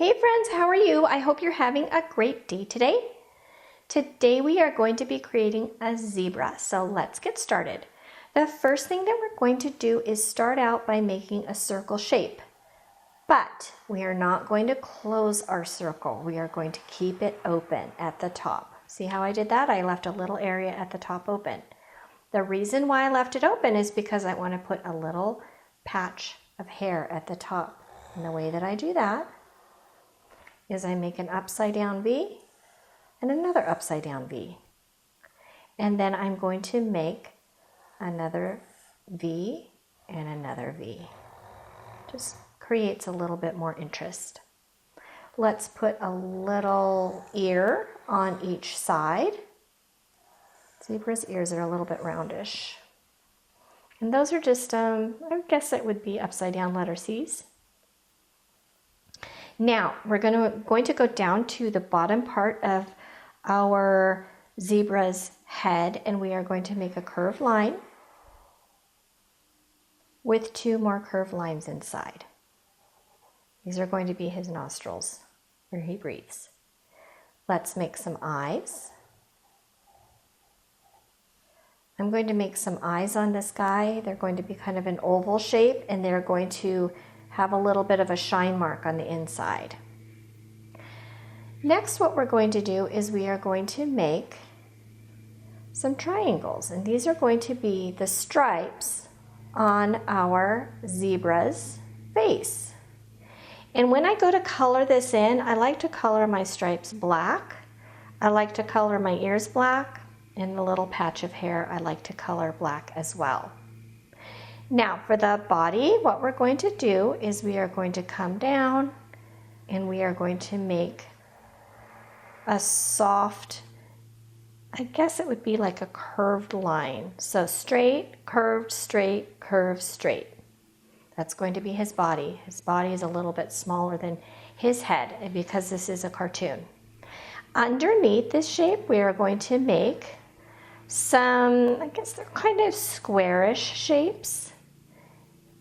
Hey friends, how are you? I hope you're having a great day today. Today we are going to be creating a zebra, so let's get started. The first thing that we're going to do is start out by making a circle shape. But we are not going to close our circle. We are going to keep it open at the top. See how I did that? I left a little area at the top open. The reason why I left it open is because I want to put a little patch of hair at the top. And the way that I do that is I make an upside down V and another upside down V. And then I'm going to make another V and another V. Just creates a little bit more interest. Let's put a little ear on each side. Zebra's ears are a little bit roundish. And those are just, I guess it would be upside down letter C's. Now, we're going to go down to the bottom part of our zebra's head, and we are going to make a curved line with two more curved lines inside. These are going to be his nostrils, where he breathes. Let's make some eyes. I'm going to make some eyes on this guy. They're going to be kind of an oval shape, and they're going to have a little bit of a shine mark on the inside. Next, what we're going to do is we are going to make some triangles, and these are going to be the stripes on our zebra's face. And when I go to color this in, I like to color my stripes black. I like to color my ears black, and the little patch of hair I like to color black as well. Now for the body, what we're going to do is we are going to come down and we are going to make a soft, I guess it would be like a curved line. So straight, curved, straight, curved, straight. That's going to be his body. His body is a little bit smaller than his head because this is a cartoon. Underneath this shape, we are going to make some, I guess they're kind of squarish shapes.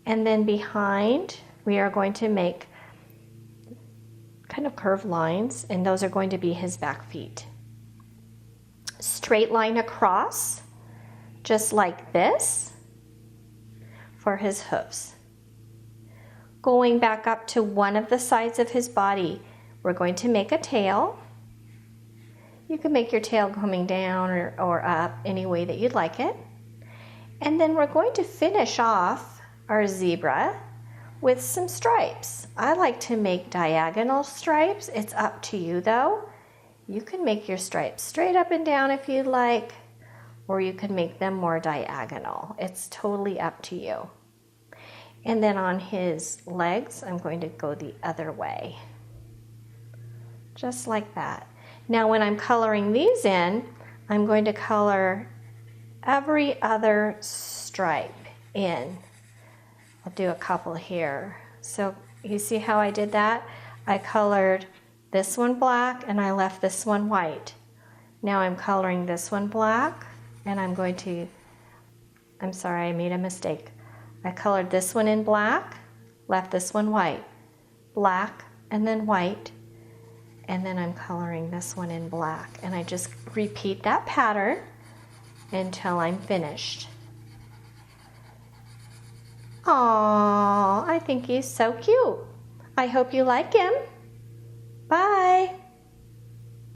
And then behind, we are going to make kind of curved lines, and those are going to be his back feet. Straight line across, just like this, for his hooves. Going back up to one of the sides of his body, we're going to make a tail. You can make your tail coming down or up any way that you'd like it. And then we're going to finish off our zebra with some stripes. I like to make diagonal stripes. It's up to you though. You can make your stripes straight up and down if you'd like, or you can make them more diagonal. It's totally up to you. And then on his legs, I'm going to go the other way. Just like that. Now when I'm coloring these in, I'm going to color every other stripe in. I'll do a couple here. So you see how I did that? I colored this one black and I left this one white. Now I'm coloring this one black and I'm sorry, I made a mistake. I colored this one in black, left this one white, black and then white, and then I'm coloring this one in black. And I just repeat that pattern until I'm finished. Aww, I think he's so cute. I hope you like him. Bye.